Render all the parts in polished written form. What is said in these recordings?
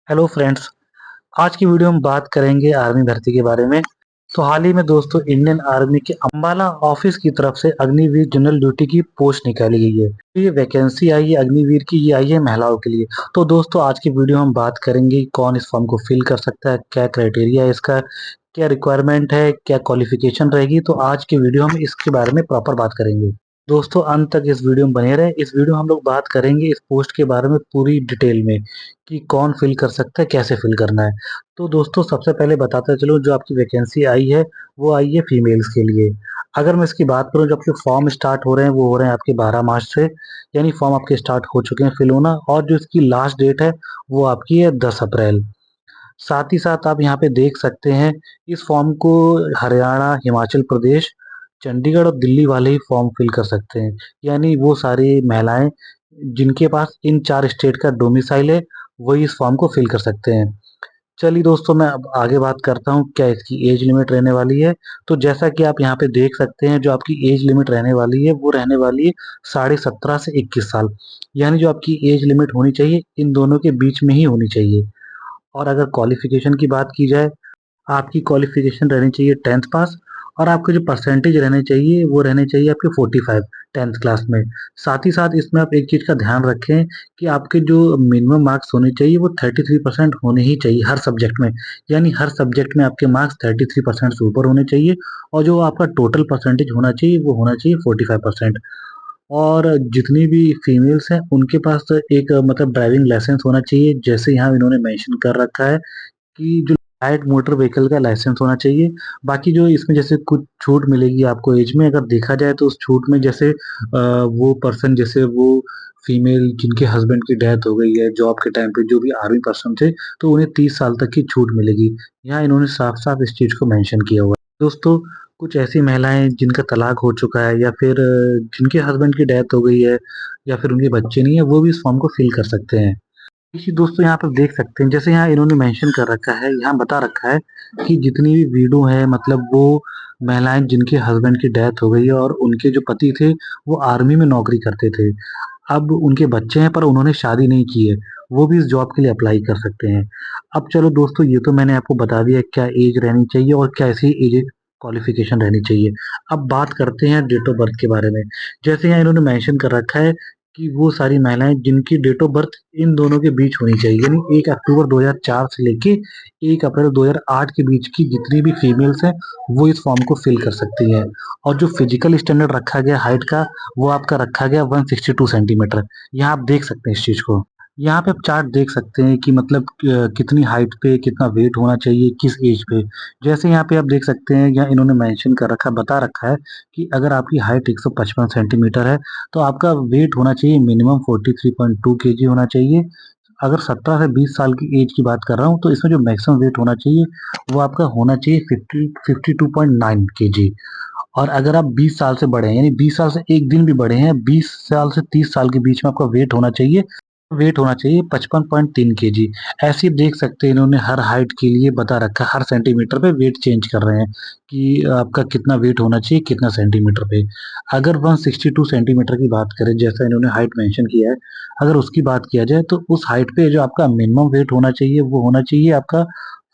Hello friends. आज की video में बात करेंगे आर्मी भर्ती के बारे में। तो हाल ही में दोस्तों इंडियन आर्मी के अंबाला ऑफिस की तरफ से अग्निवीर जनरल ड्यूटी की पोस्ट निकाली गई है। ये वैकेंसी आई है अग्निवीर की, ये आई है महिलाओं के लिए। तो दोस्तों आज की वीडियो हम बात करेंगे कौन इस फॉर्म को फिल कर सकता है, क्या क्राइटेरिया है इसका, क्या रिक्वायरमेंट है, क्या क्वालिफिकेशन रहेगी। तो आज की वीडियो हम इसके बारे में प्रॉपर बात करेंगे। दोस्तों अंत तक इस वीडियो में बने रहे। इस वीडियो में हम लोग बात करेंगे इस पोस्ट के बारे में पूरी डिटेल में कि कौन फिल कर सकता है, कैसे फिल करना है। तो दोस्तों सबसे पहले बताते चलो, जो आपकी वैकेंसी आई है वो आई है फीमेल्स के लिए। अगर मैं इसकी बात करूं, जो आपके फॉर्म स्टार्ट हो रहे हैं वो हो रहे हैं आपके 12 मार्च से, यानी फॉर्म आपके स्टार्ट हो चुके हैं फिल होना। और जो इसकी लास्ट डेट है वो आपकी है 10 अप्रैल। साथ ही साथ आप यहाँ पे देख सकते हैं इस फॉर्म को हरियाणा, हिमाचल प्रदेश, चंडीगढ़ और दिल्ली वाले ही फॉर्म फिल कर सकते हैं। यानी वो सारी महिलाएं जिनके पास इन 4 स्टेट का डोमिसाइल है वही इस फॉर्म को फिल कर सकते हैं। चलिए दोस्तों मैं अब आगे बात करता हूँ क्या इसकी एज लिमिट रहने वाली है। तो जैसा कि आप यहाँ पे देख सकते हैं, जो आपकी एज लिमिट रहने वाली है वो रहने वाली है 17.5 से 21 साल। यानी जो आपकी एज लिमिट होनी चाहिए इन दोनों के बीच में ही होनी चाहिए। और अगर क्वालिफिकेशन की बात की जाए, आपकी क्वालिफिकेशन रहनी चाहिए 10th पास। और आपके जो परसेंटेज रहने चाहिए वो रहने चाहिए आपके 45 10th क्लास में। साथ ही साथ इसमें आप एक चीज़ का ध्यान रखें कि आपके जो मिनिमम मार्क्स होने चाहिए वो 33% होने ही चाहिए हर सब्जेक्ट में। यानी हर सब्जेक्ट में आपके मार्क्स 33% से ऊपर होने चाहिए। और जो आपका टोटल परसेंटेज होना चाहिए वो होना चाहिए 45%। और जितनी भी फीमेल्स हैं उनके पास तो एक मतलब ड्राइविंग लाइसेंस होना चाहिए, जैसे यहाँ इन्होंने मेंशन कर रखा है कि जो लाइट मोटर व्हीकल का लाइसेंस होना चाहिए। बाकी जो इसमें जैसे कुछ छूट मिलेगी आपको एज में, अगर देखा जाए तो उस छूट में जैसे वो पर्सन, जैसे वो फीमेल जिनके हस्बैंड की डेथ हो गई है जॉब के टाइम पे, जो भी आर्मी पर्सन थे, तो उन्हें 30 साल तक की छूट मिलेगी। यहाँ इन्होंने साफ साफ इस चीज को मेंशन किया हुआ है। दोस्तों कुछ ऐसी महिलाएं जिनका तलाक हो चुका है या फिर जिनके हस्बैंड की डेथ हो गई है या फिर उनके बच्चे नहीं है, वो भी इस फॉर्म को फिल कर सकते हैं। देखिए दोस्तों यहाँ पर देख सकते हैं, जैसे यहाँ इन्होंने मेंशन कर रखा है, यहाँ बता रखा है कि जितनी भी वीडो है, मतलब वो महिलाएं जिनके हस्बैंड की डेथ हो गई है और उनके जो पति थे वो आर्मी में नौकरी करते थे, अब उनके बच्चे हैं पर उन्होंने शादी नहीं की है, वो भी इस जॉब के लिए अप्लाई कर सकते हैं। अब चलो दोस्तों, ये तो मैंने आपको बता दिया क्या एज रहनी चाहिए और क्या ऐसी एज क्वालिफिकेशन रहनी चाहिए। अब बात करते हैं डेट ऑफ बर्थ के बारे में। जैसे यहाँ इन्होंने मेंशन कर रखा है कि वो सारी महिलाएं जिनकी डेट ऑफ बर्थ इन दोनों के बीच होनी चाहिए, यानी 1 अक्टूबर 2004 से लेके 1 अप्रैल 2008 के बीच की जितनी भी फीमेल्स हैं वो इस फॉर्म को फिल कर सकती हैं। और जो फिजिकल स्टैंडर्ड रखा गया हाइट का, वो आपका रखा गया 162 सेंटीमीटर। यहाँ आप देख सकते हैं इस चीज को। यहाँ पे आप चार्ट देख सकते हैं कि मतलब कितनी हाइट पे कितना वेट होना चाहिए किस एज पे। जैसे यहाँ पे आप देख सकते हैं, यहाँ इन्होंने मेंशन कर रखा, बता रखा है कि अगर आपकी हाइट 155 सेंटीमीटर है तो आपका वेट होना चाहिए मिनिमम 43.2 केजी होना चाहिए। अगर 17 से 20 साल की एज की बात कर रहा हूँ तो इसमें जो मैक्सिमम वेट होना चाहिए वो आपका होना चाहिए 52.9 केजी। और अगर आप 20 साल से बड़े हैं, यानी 20 साल से एक दिन भी बड़े हैं, 20 साल से 30 साल के बीच में आपका वेट होना चाहिए 55.3 केजी। ऐसे ही देख सकते हैं इन्होंने हर हाइट के लिए बता रखा है, हर सेंटीमीटर पे वेट चेंज कर रहे हैं कि आपका कितना वेट होना चाहिए कितना सेंटीमीटर पे। अगर 162 सेंटीमीटर की बात करें, जैसा इन्होंने हाइट मेंशन किया है, अगर उसकी बात किया जाए तो उस हाइट पे जो आपका मिनिमम वेट होना चाहिए वो होना चाहिए आपका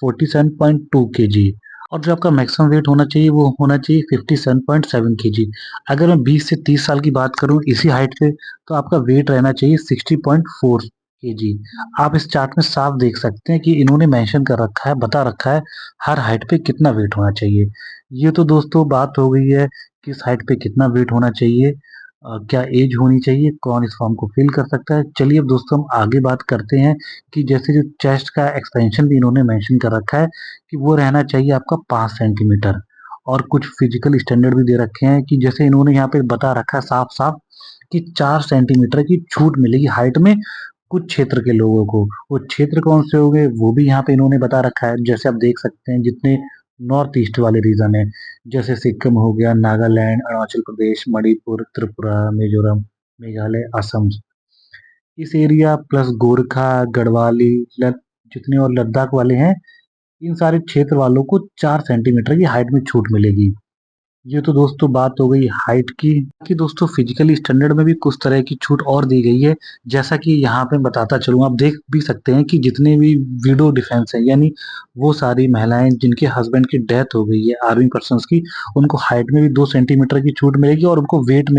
47.2 केजी। और जो आपका मैक्सिमम वेट होना चाहिए वो होना चाहिए 57.7 केजी। अगर मैं 20 से 30 साल की बात करूं इसी हाइट पे, तो आपका वेट रहना चाहिए 60.4 केजी। आप इस चार्ट में साफ देख सकते हैं कि इन्होंने मेंशन कर रखा है, बता रखा है हर हाइट पे कितना वेट होना चाहिए। ये तो दोस्तों बात हो गई है किस हाइट पे कितना वेट होना चाहिए, क्या एज होनी चाहिए, कौन इस फॉर्म को फिल कर सकता है। चलिए अब दोस्तों हम आगे बात करते हैं कि जैसे जो चेस्ट का एक्सपेंशन भी इन्होंने मेंशन कर रखा है कि वो रहना चाहिए आपका 5 सेंटीमीटर। और कुछ फिजिकल स्टैंडर्ड भी दे रखे हैं कि जैसे इन्होंने यहाँ पे बता रखा है साफ साफ कि 4 सेंटीमीटर की छूट मिलेगी हाइट में कुछ क्षेत्र के लोगों को। वो क्षेत्र कौन से होंगे वो भी यहाँ पे इन्होंने बता रखा है। जैसे आप देख सकते हैं जितने नॉर्थ ईस्ट वाले रीजन है, जैसे सिक्किम हो गया, नागालैंड, अरुणाचल प्रदेश, मणिपुर, त्रिपुरा, मिजोरम, मेघालय, असम, इस एरिया प्लस गोरखा, गढ़वाली, जितने और लद्दाख वाले हैं, इन सारे क्षेत्र वालों को 4 सेंटीमीटर की हाइट में छूट मिलेगी। ये तो दोस्तों बात हो गई हाइट की कि दोस्तों फिजिकली स्टैंडर्ड में भी कुछ तरह की छूट और दी गई है। जैसा कि यहाँ पे बताता चलूँ, आप देख भी सकते हैं कि जितने भी विडो डिफेंस है, यानी वो सारी महिलाएं जिनके हस्बैंड की डेथ हो गई है आर्मी पर्सन की, उनको हाइट में भी 2 सेंटीमीटर की छूट मिलेगी और उनको वेट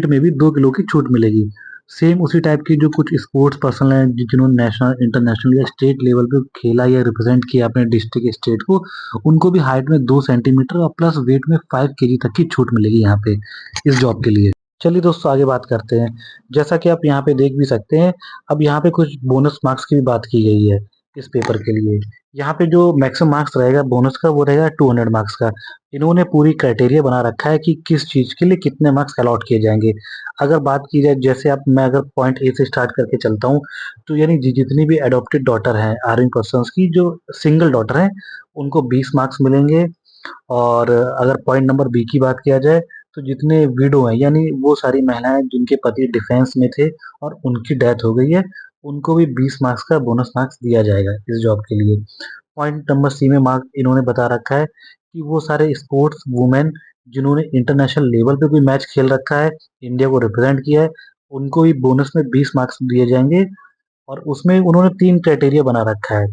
में भी 2 किलो की छूट मिलेगी। सेम उसी टाइप की जो कुछ स्पोर्ट्स पर्सन हैं जिन्होंने नेशनल इंटरनेशनल या स्टेट लेवल पे खेला या रिप्रेजेंट किया अपने डिस्ट्रिक्ट स्टेट को, उनको भी हाइट में 2 सेंटीमीटर और प्लस वेट में 5 केजी तक की छूट मिलेगी यहाँ पे इस जॉब के लिए। चलिए दोस्तों आगे बात करते हैं। जैसा कि आप यहाँ पे देख भी सकते हैं, अब यहाँ पे कुछ बोनस मार्क्स की भी बात की गई है इस पेपर के लिए। यहाँ पे जो मैक्सिमम मार्क्स रहेगा बोनस का वो रहेगा 200 मार्क्स का। इन्होंने पूरी क्राइटेरिया बना रखा है कि किस चीज के लिए कितने मार्क्स अलॉट किए जाएंगे। अगर बात की जाए, जैसे आप मैं अगर पॉइंट ए से स्टार्ट करके चलता हूँ, तो यानी जितनी भी एडॉप्टेड डॉटर हैं आर्मी पर्सन की, जो सिंगल डॉटर हैं, उनको 20 मार्क्स मिलेंगे। और अगर पॉइंट नंबर बी की बात किया जाए, तो जितने विडो हैं यानी वो सारी महिलाएं जिनके पति डिफेंस में थे और उनकी डेथ हो गई है, उनको भी 20 मार्क्स का बोनस मार्क्स दिया जाएगा इस जॉब के लिए। पॉइंट नंबर सी में मार्क इन्होंने बता रखा है कि वो सारे स्पोर्ट्स वुमेन जिन्होंने इंटरनेशनल लेवल पे कोई मैच खेल रखा है, इंडिया को रिप्रेजेंट किया है, उनको भी बोनस में 20 मार्क्स दिए जाएंगे। और उसमें उन्होंने 3 क्राइटेरिया बना रखा है।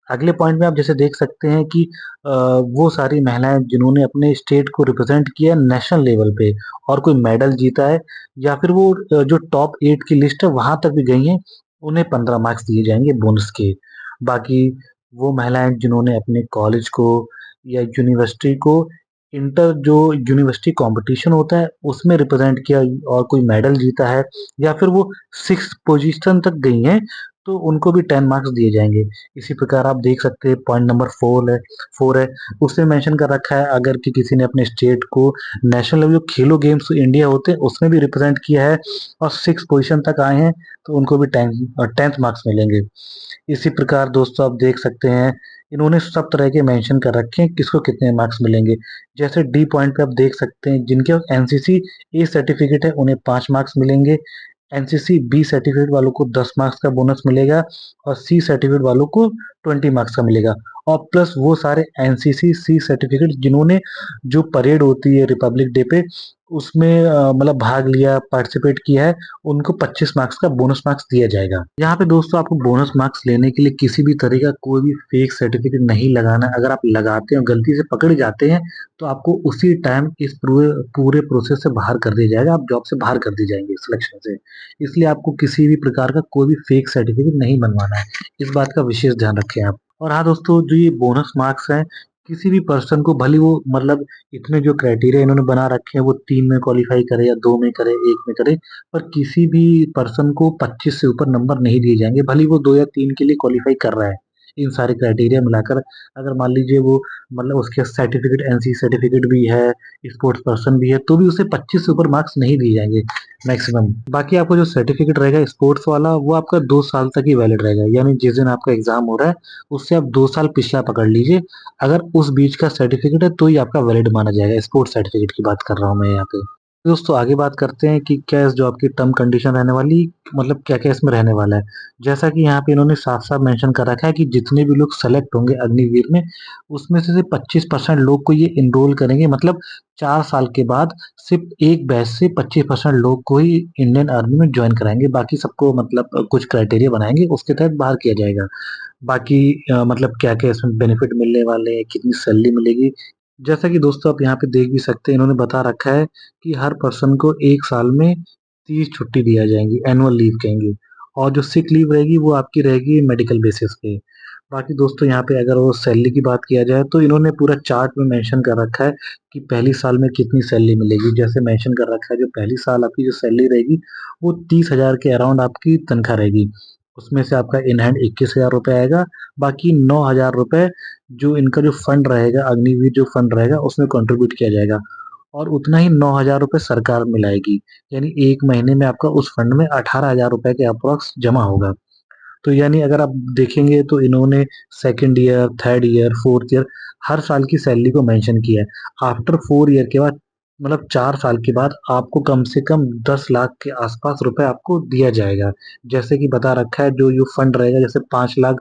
अगले पॉइंट में आप जैसे देख सकते हैं कि वो सारी महिलाएँ जिन्होंने अपने स्टेट को रिप्रेज़ेंट किया नेशनल लेवल पे और कोई मेडल जीता है, या फिर वो जो टॉप 8 की लिस्ट है वहाँ तक भी गई हैं, उन्हें 15 मार्क्स दिए जाएँगे बोनस के। बाकी वो महिलाएँ जिन्होंने अपने कॉलेज को या यूनिवर्सिटी को इंटर जो यूनिवर्सिटी कॉम्पिटिशन होता है उसमें रिप्रेज़ेंट किया और कोई मेडल जीता है, या फिर वो 6th पोजीशन तक गई हैं, तो उनको भी 10 मार्क्स दिए जाएँगे। इसी प्रकार आप देख सकते हैं पॉइंट नंबर 4 है, उसमें मेंशन कर रखा है अगर कि किसी ने अपने स्टेट को नेशनल लेवल जो खेलो गेम्स इंडिया होते हैं उसमें भी रिप्रेजेंट किया है और 6 पोजीशन तक आए हैं, तो उनको भी 10th मार्क्स मिलेंगे। इसी प्रकार दोस्तों आप देख सकते हैं इन्होंने सब तरह के मेंशन कर रखे हैं किसको कितने मार्क्स मिलेंगे। जैसे डी पॉइंट पे आप देख सकते हैं जिनके पास एनसीसी ए सर्टिफिकेट है उन्हें 5 मार्क्स मिलेंगे। एनसीसी बी सर्टिफिकेट वालों को 10 मार्क्स का बोनस मिलेगा और सी सर्टिफिकेट वालों को 20 मार्क्स का मिलेगा। और प्लस वो सारे एनसीसी सी सर्टिफिकेट जिन्होंने जो परेड होती है रिपब्लिक डे पे उसमें मतलब भाग लिया, पार्टिसिपेट किया है, उनको 25 मार्क्स का बोनस मार्क्स दिया जाएगा। यहाँ पे दोस्तों आपको बोनस मार्क्स लेने के लिए किसी भी तरह का कोई भी फेक सर्टिफिकेट नहीं लगाना है। अगर आप लगाते हैं और गलती से पकड़े जाते हैं, तो आपको उसी टाइम इस पूरे पूरे प्रोसेस से बाहर कर दिया जाएगा, आप जॉब से बाहर कर दी जाएंगे सिलेक्शन से। इसलिए आपको किसी भी प्रकार का कोई भी फेक सर्टिफिकेट नहीं बनवाना है, इस बात का विशेष ध्यान रखें आप। और हाँ दोस्तों, जो ये बोनस मार्क्स हैं, किसी भी पर्सन को भले वो मतलब इतने जो क्राइटेरिया इन्होंने बना रखे हैं वो 3 में क्वालिफाई करे या 2 में करे, 1 में करे, पर किसी भी पर्सन को 25 से ऊपर नंबर नहीं दिए जाएंगे, भले ही वो 2 या 3 के लिए क्वालिफाई कर रहा है। इन सारे क्राइटेरिया मिलाकर अगर मान लीजिए वो मतलब उसके सर्टिफिकेट एनसी सर्टिफिकेट भी है, स्पोर्ट्स पर्सन भी है, तो भी उसे 25 से ऊपर मार्क्स नहीं दिए जाएंगे मैक्सिमम। बाकी आपको जो सर्टिफिकेट रहेगा स्पोर्ट्स वाला वो आपका 2 साल तक ही वैलिड रहेगा, यानी जिस दिन आपका एग्जाम हो रहा है उससे आप 2 साल पिछला पकड़ लीजिए। अगर उस बीच का सर्टिफिकेट है तो ही आपका वैलिड माना जाएगा। स्पोर्ट्स सर्टिफिकेट की बात कर रहा हूँ मैं यहाँ पे। दोस्तों आगे बात करते हैं कि क्या इस जॉब की टर्म कंडीशन रहने वाली, मतलब क्या-क्या इसमें रहने वाला है। जैसा कि यहाँ पे इन्होंने साफ-साफ मेंशन कर रखा है कि जितने भी लोग सेलेक्ट होंगे अग्निवीर में, उसमें से सिर्फ 25% लोग को ये एनरोल करेंगे, मतलब 4 साल के बाद सिर्फ एक बैच से 25% लोग को ही इंडियन आर्मी में जॉइन कराएँगे। बाकी सबको मतलब कुछ क्राइटेरिया बनाएँगे, उसके तहत बाहर किया जाएगा। बाकी मतलब क्या-क्या इसमें बेनिफिट मिलने वाले हैं, कितनी सैलरी मिलेगी, जैसा कि दोस्तों आप यहाँ पे देख भी सकते हैं इन्होंने बता रखा है कि हर पर्सन को 1 साल में 30 छुट्टी दिया जाएँगी, एनुअल लीव कहेंगे। और जो सिक लीव रहेगी वो आपकी रहेगी मेडिकल बेसिस पे। बाकी दोस्तों यहाँ पे अगर वो सैलरी की बात किया जाए तो इन्होंने पूरा चार्ट में मेंशन कर रखा है कि पहली साल में कितनी सैलरी मिलेगी। जैसे मेंशन कर रखा है जो पहली साल आपकी जो सैलरी रहेगी वो 30,000 के अराउंड आपकी तनख्वाह रहेगी। उसमें से आपका इन हैंड 21,000 रुपए आएगा, बाकी 9,000 रुपए जो इनका जो फंड रहेगा, अग्निवीर जो फंड रहेगा उसमें कंट्रीब्यूट किया जाएगा और उतना ही 9,000 रुपए सरकार मिलाएगी। यानी 1 महीने में आपका उस फंड में 18,000 रुपए के अप्रॉक्स जमा होगा। तो यानी अगर आप देखेंगे तो इन्होंने second year, third year, fourth year हर साल की सैलरी को मेंशन किया है। आफ्टर 4 ईयर के बाद मतलब 4 साल के बाद आपको कम से कम 10 लाख के आसपास रुपए आपको दिया जाएगा। जैसे कि बता रखा है जो फंड रहेगा, जैसे 5 लाख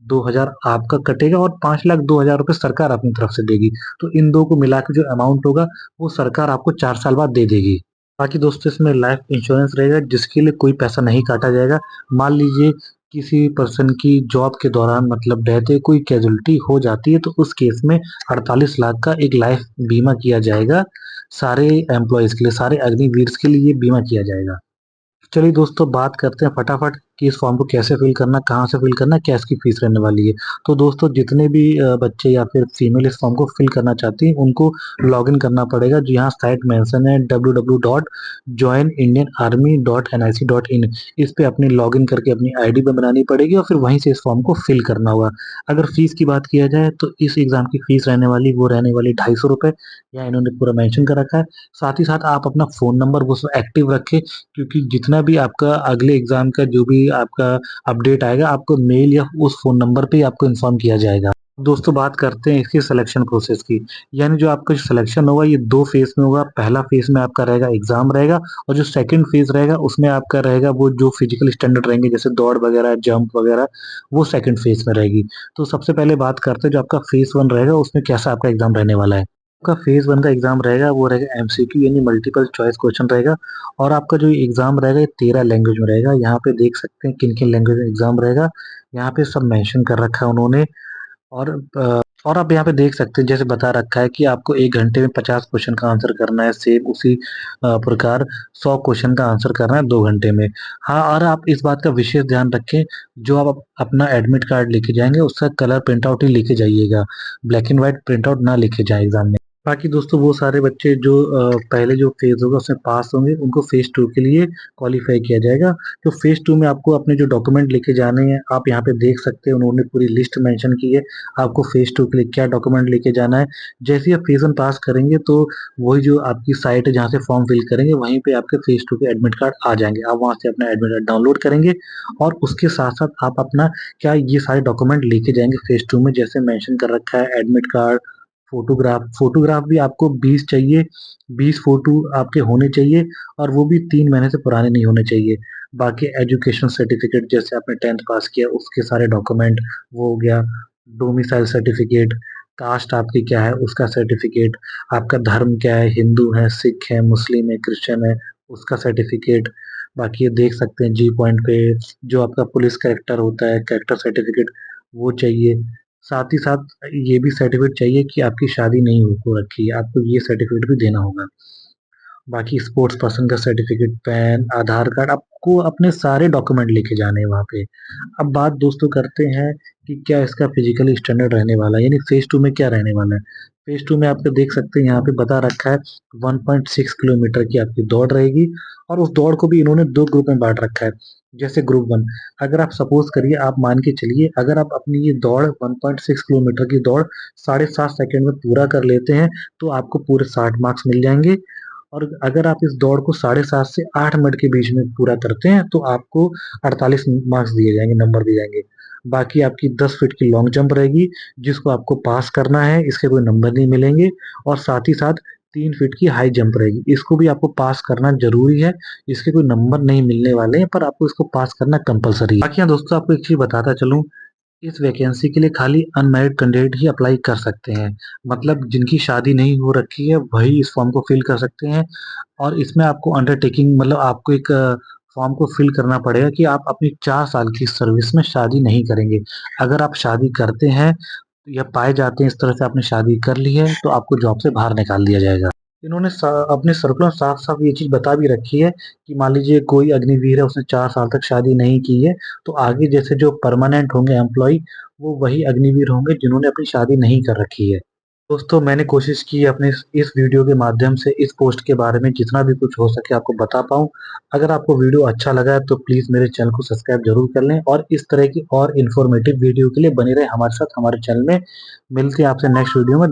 2,000 आपका कटेगा और 5,02,000 रुपए सरकार अपनी तरफ से देगी। तो इन 2 को मिला के जो अमाउंट होगा वो सरकार आपको 4 साल बाद दे देगी। बाकी दोस्तों इसमें लाइफ इंश्योरेंस रहेगा जिसके लिए कोई पैसा नहीं काटा जाएगा। मान लीजिए किसी पर्सन की जॉब के दौरान मतलब डेथ या कोई कैजुअलिटी हो जाती है तो उस केस में 48 लाख का एक लाइफ बीमा किया जाएगा। सारे एम्प्लॉइज़ के लिए, सारे अग्निवीर्स के लिए ये बीमा किया जाएगा। चलिए दोस्तों बात करते हैं फटाफट कि इस फॉर्म को कैसे फिल करना, कहाँ से फिल करना, क्या इसकी फीस रहने वाली है। तो दोस्तों जितने भी बच्चे या फिर फीमेल इस फॉर्म को फिल करना चाहती हैं उनको लॉगिन करना पड़ेगा। जी हाँ, साइट मेंशन है www.joinindianarmy.nic.in। इस पे अपनी लॉगिन करके अपनी आईडी बनानी पड़ेगी और फिर वहीं से इस फॉर्म को फिल करना होगा। अगर फीस की बात किया जाए तो इस एग्जाम की फीस रहने वाली 250 रुपए, यहाँ इन्होंने पूरा मेंशन कर रखा है। साथ ही साथ आप अपना फ़ोन नंबर वो एक्टिव रखें क्योंकि जितना भी आपका अगले एग्जाम का जो भी आपका अपडेट आएगा आपको मेल या उस फ़ोन नंबर पे ही आपको इन्फॉर्म किया जाएगा। दोस्तों बात करते हैं इसकी सिलेक्शन प्रोसेस की, यानी जो आपका सिलेक्शन होगा ये 2 फेज़ में होगा। पहला फेज़ में आपका रहेगा एग्ज़ाम रहेगा और जो सेकंड फेज़ रहेगा उसमें आपका रहेगा वो जो फिजिकल स्टैंडर्ड रहेंगे जैसे दौड़ वगैरह, जंप वगैरह, वो सेकंड फेज़ में रहेगी। तो सबसे पहले बात करते हैं जो आपका फेज़ 1 रहेगा उसमें कैसा आपका एग्ज़ाम रहने वाला है। आपका फेज़ 1 का एग्ज़ाम रहेगा वो रहेगा एमसीक्यू यानी मल्टीपल चॉइस क्वेश्चन रहेगा और आपका जो एग्ज़ाम रहेगा ये 13 लैंग्वेज में रहेगा। यहाँ पे देख सकते हैं किन-किन लैंग्वेज में एग्ज़ाम रहेगा। यहाँ पे सब मेंशन कर रखा है उन्होंने और और आप यहाँ पे देख सकते हैं जैसे बता रखा है कि आपको 1 घंटे में 50 क्वेश्चन का आंसर करना है। सेम उसी प्रकार 100 क्वेश्चन का आंसर करना है 2 घंटे में। हाँ, और आप इस बात का विशेष ध्यान रखें जो आप अपना एडमिट कार्ड लेके जाएँगे उसका कलर प्रिंट आउट ही लेके जाइएगा। Black and white print out ना लेके जाएँ एग्ज़ाम में। बाकी दोस्तों वो सारे बच्चे जो पहले जो फ़ेज़ होगा उसमें पास होंगे उनको फ़ेज़ 2 के लिए क्वालीफ़ाई किया जाएगा। तो फ़ेज़ 2 में आपको अपने जो डॉक्यूमेंट लेके जाने हैं आप यहाँ पे देख सकते हैं उन्होंने पूरी लिस्ट मेंशन की है। आपको फ़ेज़ 2 के लिए क्या डॉक्यूमेंट लेके जाना है। जैसे ही आप फ़ेज़ 1 पास करेंगे तो वही जो आपकी साइट है जहाँ से फॉर्म फिल करेंगे वहीं पे आपके फ़ेज़ 2 के एडमिट कार्ड आ जाएँगे। आप वहाँ से अपना एडमिट कार्ड डाउनलोड करेंगे और उसके साथ-साथ आप अपना क्या ये सारे डॉक्यूमेंट लेके जाएँगे फ़ेज़ 2 में जैसे मेंशन कर रखा है एडमिट कार्ड, फ़ोटोग्राफ भी आपको 20 चाहिए, 20 फ़ोटो आपके होने चाहिए और वो भी 3 महीने से पुराने नहीं होने चाहिए। बाकी एजुकेशन सर्टिफ़िकेट जैसे आपने 10th पास किया उसके सारे डॉक्यूमेंट वो हो गया, डोमिसाइल सर्टिफ़िकेट, कास्ट आपकी क्या है उसका सर्टिफ़िकेट, आपका धर्म क्या है, हिंदू है, सिख है, मुस्लिम है, क्रिश्चियन है, उसका सर्टिफ़िकेट। बाकी ये देख सकते हैं जी पॉइंट पे जो आपका पुलिस कैरेक्टर होता है, कैरेक्टर सर्टिफ़िकेट वो चाहिए। साथ ही साथ ये भी सर्टिफ़िकेट चाहिए कि आपकी शादी नहीं हो रखी है, आपको ये सर्टिफ़िकेट भी देना होगा। बाकी स्पोर्ट्स पर्सन का सर्टिफ़िकेट, पैन, आधार कार्ड आपको अपने सारे डॉक्यूमेंट लेके जाने हैं वहाँ पे। अब बात दोस्तों करते हैं कि क्या इसका फिज़िकल स्टैंडर्ड रहने वाला है, यानी फ़ेज़ 2 में क्या रहने वाला है। फ़ेज़ 2 में आपको देख सकते हैं यहाँ पे बता रखा है 1.6 किलोमीटर की आपकी दौड़ रहेगी और उस दौड़ को भी इन्होंने 2 ग्रुप में बाँट रखा है। जैसे ग्रुप 1 अगर आप सपोज़ करिए आप मान के चलिए अगर आप अपनी ये दौड़ 1.6 किलोमीटर की दौड़ साढ़े 7 सेकंड में पूरा कर लेते हैं, तो आपको पूरे 60 मार्क्स मिल जाएँगे। और अगर आप इस दौड़ को 7:30 से 8 मिनट के बीच में पूरा करते हैं, तो आपको 48 मार्क्स दिए जाएँगे, नंबर दिए जाएँगे। बाकी आपकी 10 फीट की लॉन्ग जंप रहेगी, जिसको आपको पास करना है, इसके कोई नंबर नहीं मिलेंगे और साथ ही साथ 3 फीट की हाई जंप रहेगी, इसको भी आपको पास करना ज़रूरी है। इसके कोई नंबर नहीं मिलने वाले हैं, पर आपको इसको पास करना कंपल्सरी है। बाकी हाँ दोस्तों, आपको एक चीज़ बताता चलूँ, इस वैकेंसी के लिए खाली अनमैरिड कैंडिडेट ही अप्लाई कर सकते हैं। मतलब जिनकी शादी नहीं हो रखी है, वही इस फॉर्म को फिल कर सकते हैं और इसमें आपको अंडरटेकिंग मतलब आपको एक फॉर्म को फिल करना पड़ेगा कि आप अपनी 4 साल की सर्विस में शादी नहीं करेंगे। अगर आप शादी करते हैं या पाए जाते हैं इस तरह से आपने शादी कर ली है, तो आपको जॉब से बाहर निकाल दिया जाएगा। इन्होंने अपने सर्कुलर में साफ-साफ ये चीज़ बता भी रखी है कि मान लीजिए कोई अग्निवीर है, उसने 4 साल तक शादी नहीं की है, तो आगे जैसे जो परमानेंट होंगे एम्प्लॉयी, वो वही अग्निवीर होंगे जिन्होंने अपनी शादी नहीं कर रखी है। दोस्तों मैंने कोशिश की है अपने इस वीडियो के माध्यम से इस पोस्ट के बारे में जितना भी कुछ हो सके आपको बता पाऊँ। अगर आपको वीडियो अच्छा लगा है तो प्लीज़ मेरे चैनल को सब्सक्राइब ज़रूर कर लें और इस तरह की और इन्फॉर्मेटिव वीडियो के लिए बने रहें हमारे साथ हमारे चैनल में। मिलते हैं आपसे नेक्स्ट वीडियो में।